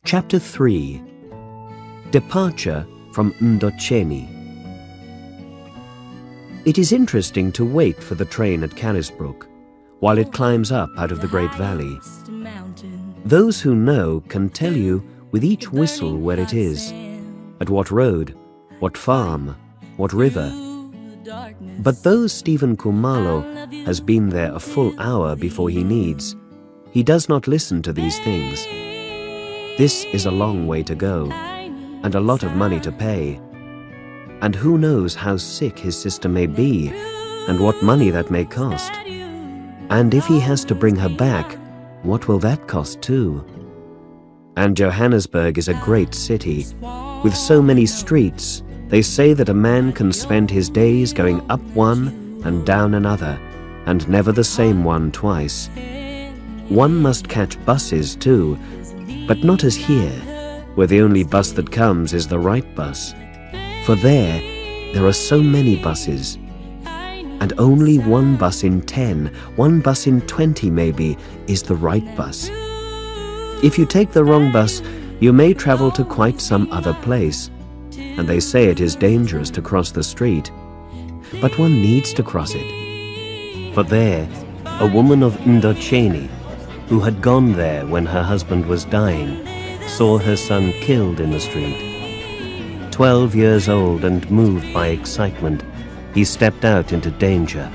Chapter 3. Departure from Ndotsheni. It is interesting to wait for the train at Johannesburg while it climbs up out of the Great Valley. Those who know can tell you with each whistle where it is, at what road, what farm, what river. But though Stephen Kumalo has been there a full hour before he needs, he does not listen to these things. This is a long way to go, and a lot of money to pay. And who knows how sick his sister may be, and what money that may cost. And if he has to bring her back, what will that cost too? And Johannesburg is a great city. With so many streets, they say that a man can spend his days going up one and down another, and never the same one twice. One must catch buses too, but not as here, where the only bus that comes is the right bus. For there are so many buses, and only one bus in 10, one bus in 20 maybe, is the right bus. If you take the wrong bus, you may travel to quite some other place, and they say it is dangerous to cross the street. But one needs to cross it. For there, a woman of Ndotsheni, who had gone there when her husband was dying, saw her son killed in the street. 12 years old and moved by excitement, he stepped out into danger,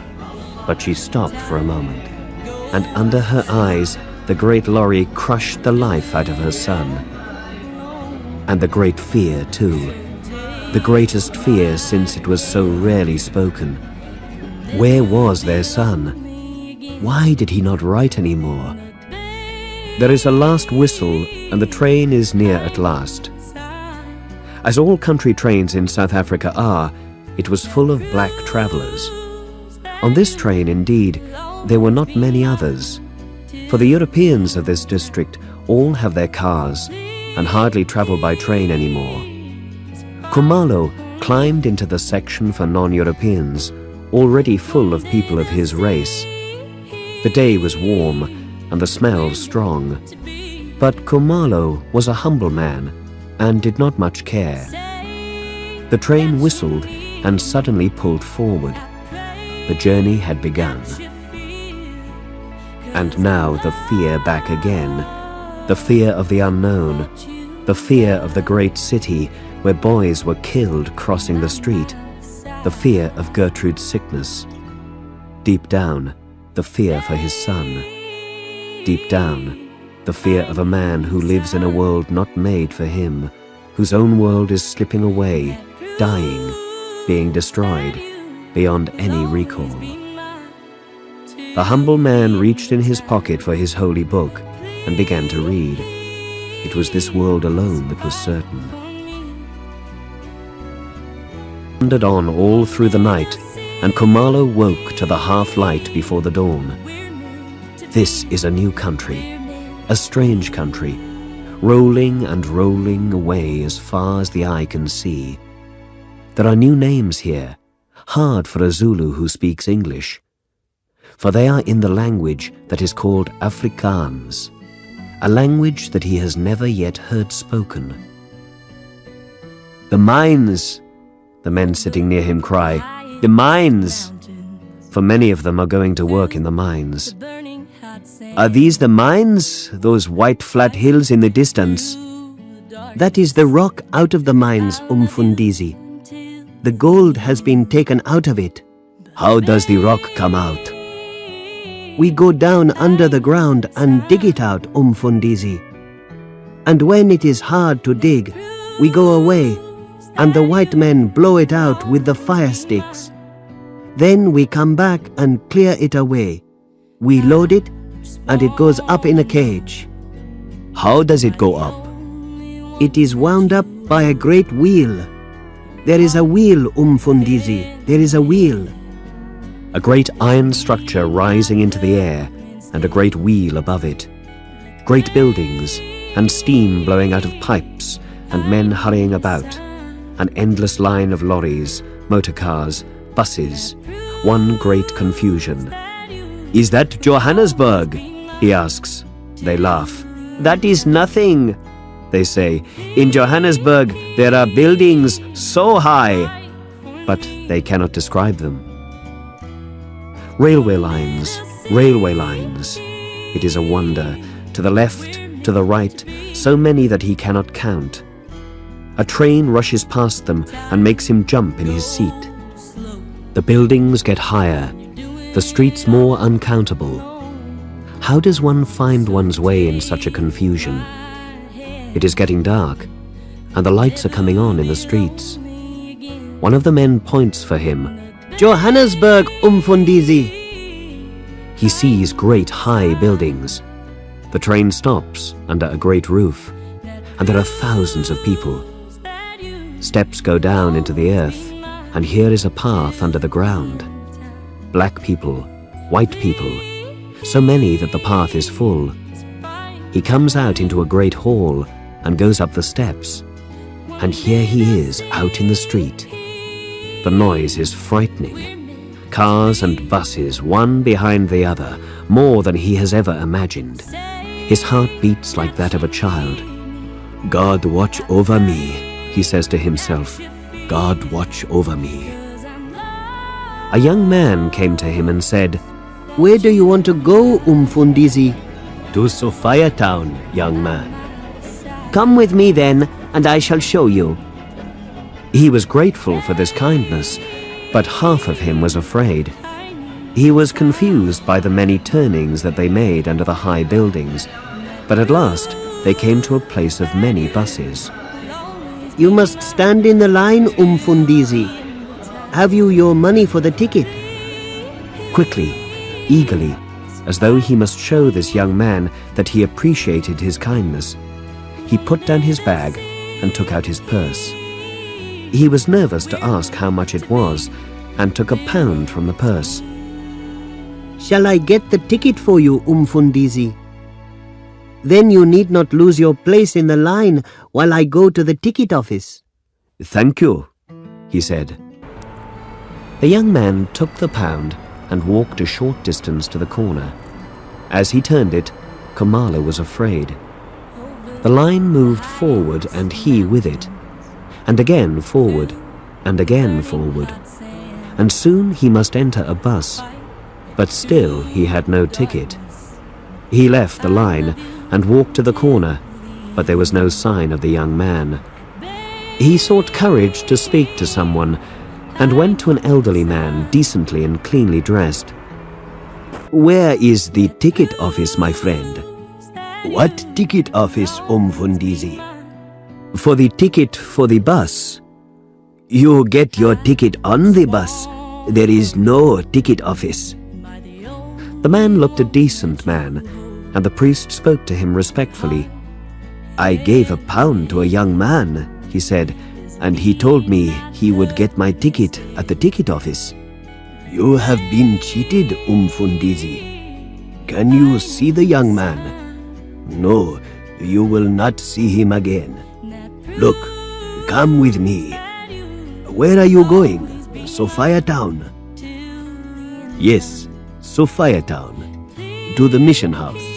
but she stopped for a moment, and under her eyes the great lorry crushed the life out of her son. And the great fear too, the greatest fear since it was so rarely spoken. Where was their son? Why did he not write any more? There is a last whistle, and the train is near at last. As all country trains in South Africa are, it was full of black travellers. On this train, indeed, there were not many others, for the Europeans of this district all have their cars and hardly travel by train anymore. Kumalo climbed into the section for non-Europeans, already full of people of his race. The day was warm, and the smell strong. But Kumalo was a humble man and did not much care. The train whistled and suddenly pulled forward. The journey had begun. And now the fear back again, the fear of the unknown, the fear of the great city where boys were killed crossing the street, the fear of Gertrude's sickness. Deep down, the fear for his son. Deep down, the fear of a man who lives in a world not made for him, whose own world is slipping away, dying, being destroyed, beyond any recall. The humble man reached in his pocket for his holy book and began to read. It was this world alone that was certain. Wandered on all through the night, and Kumalo woke to the half-light before the dawn. This is a new country, a strange country, rolling and rolling away as far as the eye can see. There are new names here, hard for a Zulu who speaks English, for they are in the language that is called Afrikaans, a language that he has never yet heard spoken. "The mines!" the men sitting near him cry. "The mines!" For many of them are going to work in the mines. "Are these the mines, those white flat hills in the distance?" "That is the rock out of the mines, Umfundisi. The gold has been taken out of it." "How does the rock come out?" "We go down under the ground and dig it out, Umfundisi. And when it is hard to dig, we go away, and the white men blow it out with the fire sticks. Then we come back and clear it away. We load it, and it goes up in a cage." "How does it go up?" "It is wound up by a great wheel. There is a wheel, Umfundisi, there is a wheel." A great iron structure rising into the air, and a great wheel above it. Great buildings, and steam blowing out of pipes, and men hurrying about. An endless line of lorries, motor cars, buses, one great confusion. "Is that Johannesburg?" he asks. They laugh. "That is nothing." They say, "In Johannesburg there are buildings so high," but they cannot describe them. Railway lines, railway lines. It is a wonder. To the left, to the right, so many that he cannot count. A train rushes past them and makes him jump in his seat. The buildings get higher, the streets more uncountable. How does one find one's way in such a confusion? It is getting dark, and the lights are coming on in the streets. One of the men points for him. "Johannesburg, umfundisi." He sees great high buildings. The train stops under a great roof, and there are thousands of people. Steps go down into the earth, and here is a path under the ground. Black people, white people, so many that the path is full. He comes out into a great hall and goes up the steps, and here he is out in the street. The noise is frightening. Cars and buses, one behind the other, more than he has ever imagined. His heart beats like that of a child. "God watch over me," he says to himself. "God watch over me." A young man came to him and said, "Where do you want to go, umfundisi?" "To Sophia Town, young man." "Come with me then, and I shall show you." He was grateful for this kindness, but half of him was afraid. He was confused by the many turnings that they made under the high buildings, but at last they came to a place of many buses. "You must stand in the line, umfundisi. Have you your money for the ticket?" Quickly, eagerly, as though he must show this young man that he appreciated his kindness, he put down his bag and took out his purse. He was nervous to ask how much it was, and took £1 from the purse. "Shall I get the ticket for you, umfundisi? Then you need not lose your place in the line while I go to the ticket office." "Thank you," he said. The young man took the £1 and walked a short distance to the corner. As he turned it, Kumalo was afraid. The line moved forward and he with it, and again forward, and again forward, and soon he must enter a bus, but still he had no ticket. He left the line and walked to the corner, but there was no sign of the young man. He sought courage to speak to someone, and went to an elderly man, decently and cleanly dressed. "Where is the ticket office, my friend?" "What ticket office, umfundisi?" "For the ticket for the bus." "You get your ticket on the bus. There is no ticket office." The man looked a decent man, and the priest spoke to him respectfully. "I gave £1 to a young man," he said, "and he told me he would get my ticket at the ticket office." "You have been cheated, umfundisi. Can you see the young man?" "No, you will not see him again. Look, come with me." "Where are you going? Sophia Town?" "Yes, Sophia Town. To the mission house."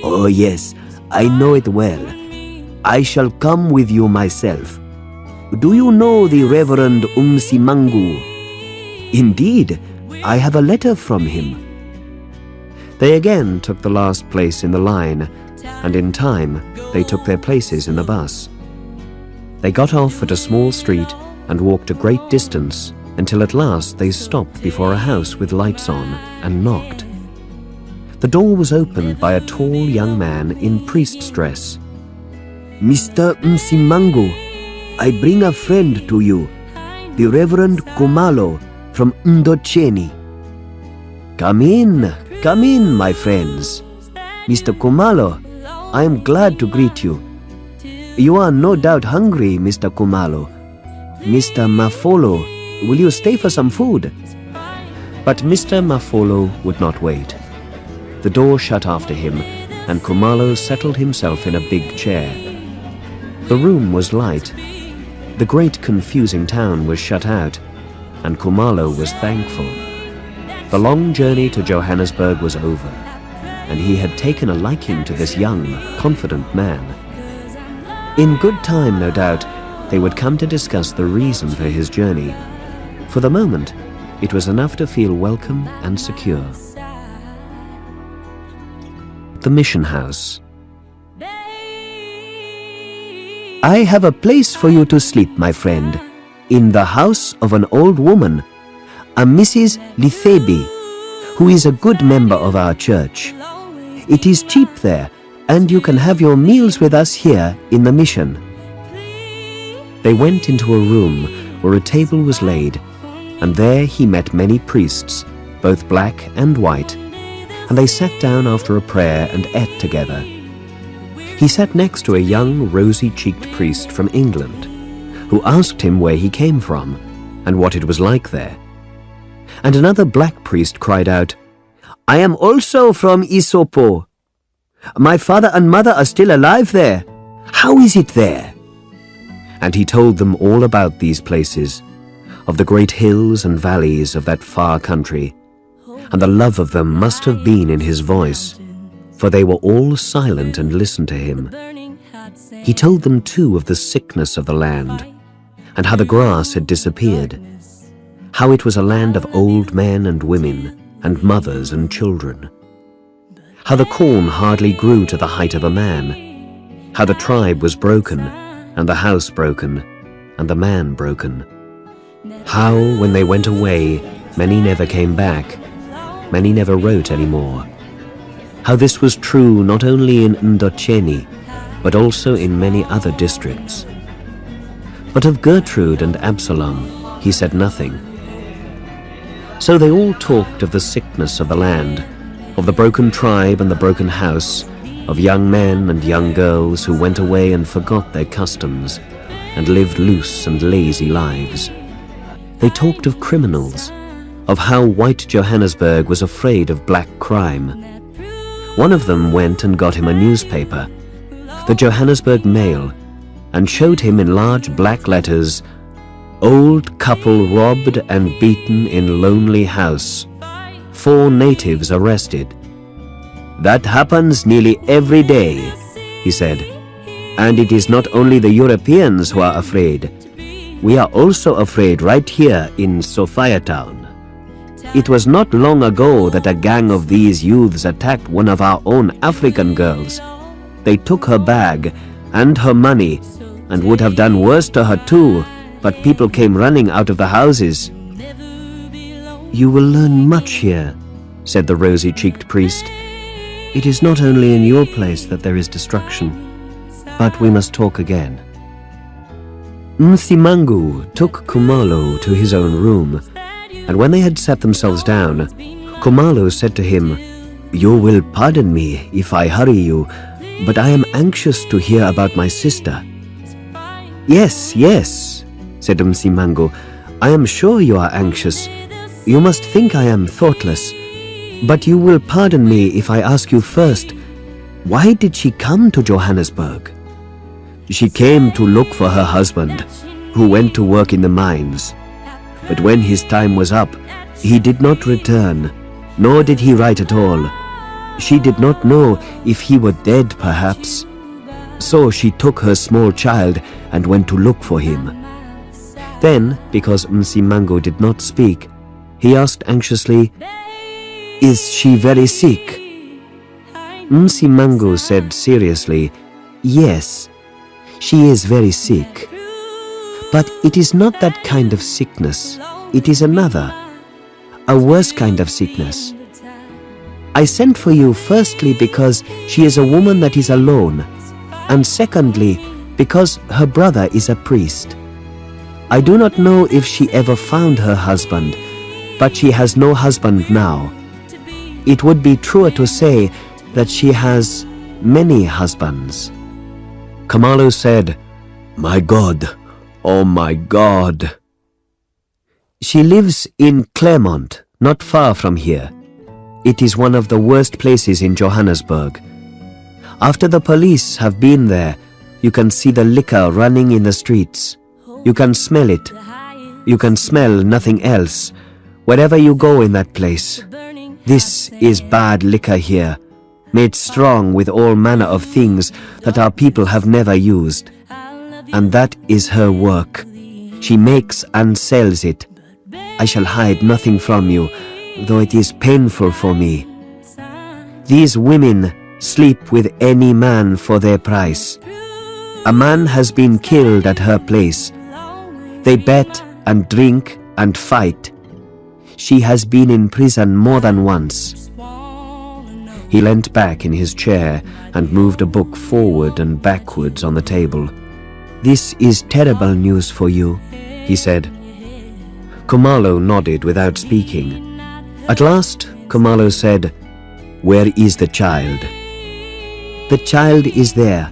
"Oh yes, I know it well. I shall come with you myself. Do you know the Reverend Umsimangu?" "Indeed, I have a letter from him." They again took the last place in the line, and in time they took their places in the bus. They got off at a small street and walked a great distance until at last they stopped before a house with lights on and knocked. The door was opened by a tall young man in priest's dress. "Mr. Msimangu, I bring a friend to you, the Reverend Kumalo from Ndotsheni." Come in, my friends. Mr. Kumalo, I am glad to greet you. You are no doubt hungry, Mr. Kumalo. Mr. Mafolo, will you stay for some food?" But Mr. Mafolo would not wait. The door shut after him, and Kumalo settled himself in a big chair. The room was light. The great confusing town was shut out, and Kumalo was thankful. The long journey to Johannesburg was over, and he had taken a liking to this young, confident man. In good time, no doubt, they would come to discuss the reason for his journey. For the moment, it was enough to feel welcome and secure. The Mission House. I have a place for you to sleep, my friend, in the house of an old woman, a Mrs. Lithebi, who is a good member of our church. It is cheap there, and you can have your meals with us here in the mission. They went into a room where a table was laid, and there he met many priests, both black and white, and they sat down after a prayer and ate together. He sat next to a young, rosy-cheeked priest from England, who asked him where he came from and what it was like there. And another black priest cried out, I am also from Isopo. My father and mother are still alive there. How is it there? And he told them all about these places, of the great hills and valleys of that far country, and the love of them must have been in his voice, for they were all silent and listened to him. He told them too of the sickness of the land, and how the grass had disappeared, how it was a land of old men and women, and mothers and children, how the corn hardly grew to the height of a man, how the tribe was broken, and the house broken, and the man broken, how, when they went away, many never came back, many never wrote any more, how this was true not only in Ndotsheni, but also in many other districts. But of Gertrude and Absalom he said nothing. So they all talked of the sickness of the land, of the broken tribe and the broken house, of young men and young girls who went away and forgot their customs, and lived loose and lazy lives. They talked of criminals, of how white Johannesburg was afraid of black crime. One of them went and got him a newspaper, the Johannesburg Mail, and showed him in large black letters, Old couple robbed and beaten in lonely house. 4 natives arrested. That happens nearly every day, he said. And it is not only the Europeans who are afraid. We are also afraid right here in Sophia town. It was not long ago that a gang of these youths attacked one of our own African girls. They took her bag and her money and would have done worse to her too, but people came running out of the houses. You will learn much here, said the rosy-cheeked priest. It is not only in your place that there is destruction, but we must talk again. Msimangu took Kumalo to his own room, and when they had sat themselves down, Kumalo said to him, You will pardon me if I hurry you, but I am anxious to hear about my sister. Yes, yes, said Msimangu, I am sure you are anxious. You must think I am thoughtless. But you will pardon me if I ask you first, why did she come to Johannesburg? She came to look for her husband, who went to work in the mines. But when his time was up, he did not return, nor did he write at all. She did not know if he were dead, perhaps. So she took her small child and went to look for him. Then, because Msimangu did not speak, he asked anxiously, Is she very sick? Msimangu said seriously, Yes, she is very sick. But it is not that kind of sickness. It is another, a worse kind of sickness. I sent for you firstly because she is a woman that is alone, and secondly because her brother is a priest. I do not know if she ever found her husband, but she has no husband now. It would be truer to say that she has many husbands. Kumalo said, My God, oh my God. She lives in Claremont, not far from here. It is one of the worst places in Johannesburg. After the police have been there, you can see the liquor running in the streets. You can smell it. You can smell nothing else, wherever you go in that place. This is bad liquor here, made strong with all manner of things that our people have never used. and that is her work. She makes and sells it. I shall hide nothing from you, though it is painful for me. These women sleep with any man for their price. A man has been killed at her place. They bet and drink and fight. She has been in prison more than once. He leant back in his chair and moved a book forward and backwards on the table. This is terrible news for you, he said. Kumalo nodded without speaking. At last, Kumalo said, Where is the child? The child is there,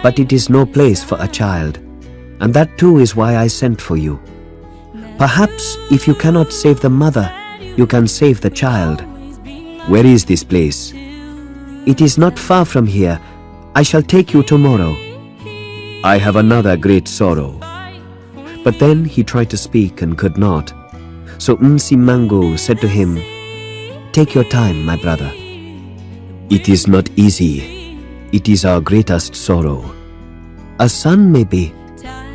but it is no place for a child, and that too is why I sent for you. Perhaps if you cannot save the mother, you can save the child. Where is this place? It is not far from here. I shall take you tomorrow. I have another great sorrow. But then he tried to speak and could not. So Msimango said to him, Take your time, my brother. It is not easy. It is our greatest sorrow. A son maybe,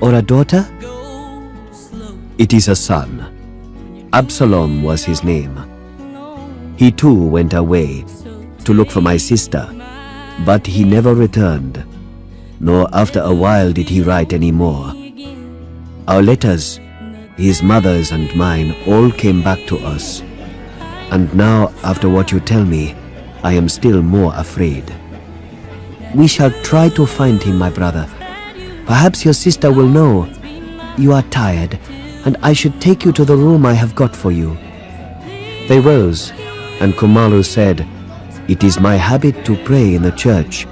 or a daughter? It is a son. Absalom was his name. He too went away to look for my sister, but he never returned, nor after a while did he write any more. Our letters, his mother's and mine, all came back to us. And now, after what you tell me, I am still more afraid. We shall try to find him, my brother. Perhaps your sister will know. You are tired, and I should take you to the room I have got for you. They rose, and Kumalo said, It is my habit to pray in the church.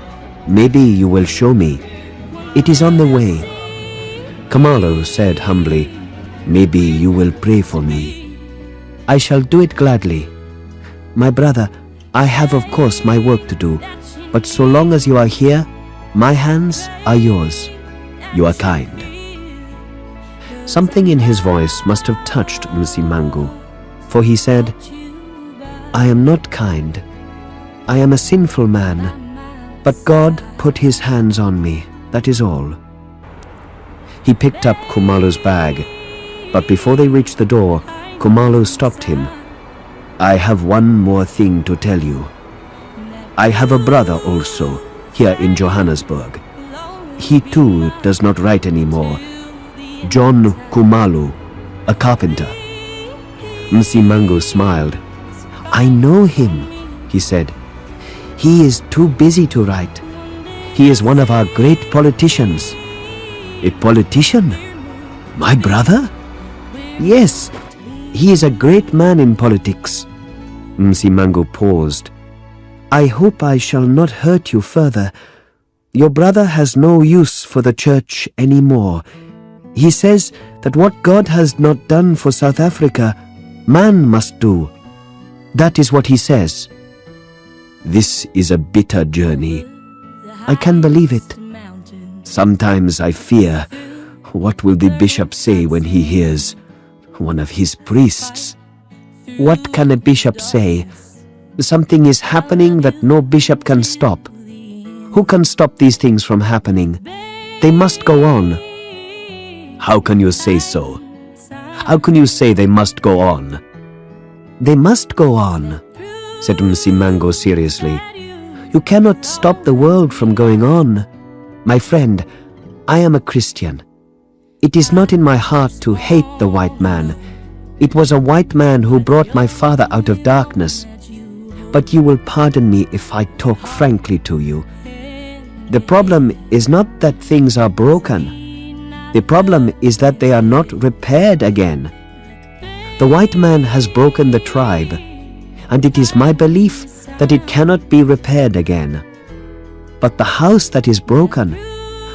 Maybe you will show me. It is on the way. Kumalo said humbly, Maybe you will pray for me. I shall do it gladly. My brother, I have of course my work to do, but so long as you are here, my hands are yours. You are kind. Something in his voice must have touched Msimango, for he said, I am not kind. I am a sinful man, but God put his hands on me, that is all. He picked up Kumalo's bag, but before they reached the door, Kumalo stopped him. I have one more thing to tell you. I have a brother also, here in Johannesburg. He too does not write anymore. John Kumalo, a carpenter. Msimango smiled. I know him, he said. He is too busy to write. He is one of our great politicians. A politician? My brother? Yes, he is a great man in politics. Msimango paused. I hope I shall not hurt you further. Your brother has no use for the church any more. He says that what God has not done for South Africa, man must do. That is what he says. This is a bitter journey. I can believe it. Sometimes I fear, what will the bishop say when he hears one of his priests? What can a bishop say? Something is happening that no bishop can stop. Who can stop these things from happening? They must go on. How can you say so? How can you say they must go on? They must go on, said Msimango seriously. You cannot stop the world from going on. My friend, I am a Christian. It is not in my heart to hate the white man. It was a white man who brought my father out of darkness. But you will pardon me if I talk frankly to you. The problem is not that things are broken. The problem is that they are not repaired again. The white man has broken the tribe, and it is my belief that it cannot be repaired again. But the house that is broken,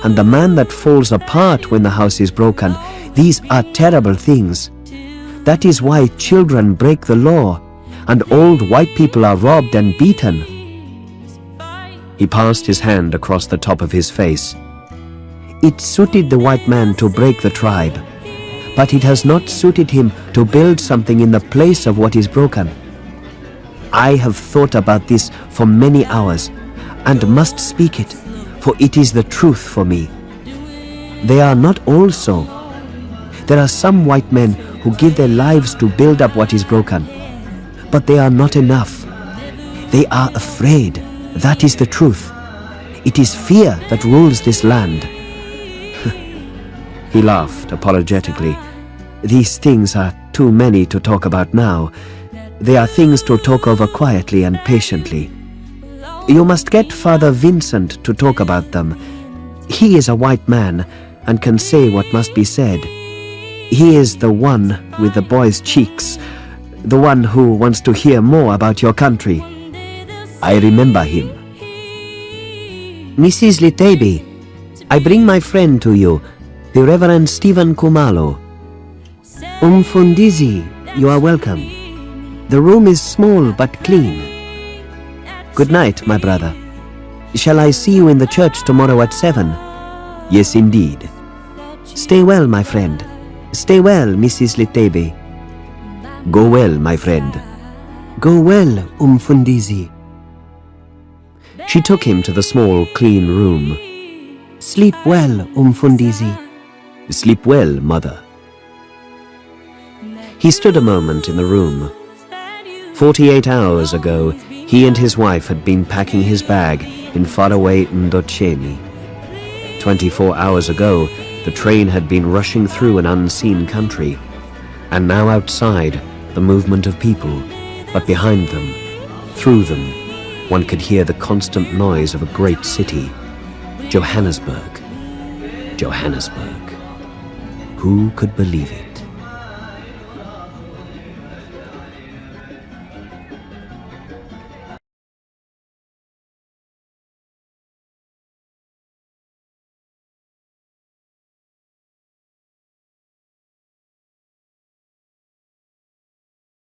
and the man that falls apart when the house is broken, these are terrible things. That is why children break the law, and old white people are robbed and beaten. He passed his hand across the top of his face. It suited the white man to break the tribe, but it has not suited him to build something in the place of what is broken. I have thought about this for many hours, and must speak it, for it is the truth for me. they are not all so. There are some white men who give their lives to build up what is broken. But they are not enough. They are afraid. That is the truth. It is fear that rules this land. He laughed apologetically. These things are too many to talk about now. They are things to talk over quietly and patiently. You must get Father Vincent to talk about them. He is a white man and can say what must be said. He is the one with the boy's cheeks, the one who wants to hear more about your country. I remember him. Mrs. Litebe, I bring my friend to you, the Reverend Stephen Kumalo. Umfundisi, you are welcome. The room is small but clean. Good night, my brother. Shall I see you in the church tomorrow at 7? Yes, indeed. Stay well, my friend. Stay well, Mrs. Litebe. Go well, my friend. Go well, Umfundisi. She took him to the small, clean room. Sleep well, Umfundisi. Sleep well, mother. He stood a moment in the room. 48 hours ago, he and his wife had been packing his bag in faraway Ndotsheni. 24 hours ago, the train had been rushing through an unseen country, and now outside, the movement of people, but behind them, through them, one could hear the constant noise of a great city. Johannesburg. Johannesburg. Who could believe it?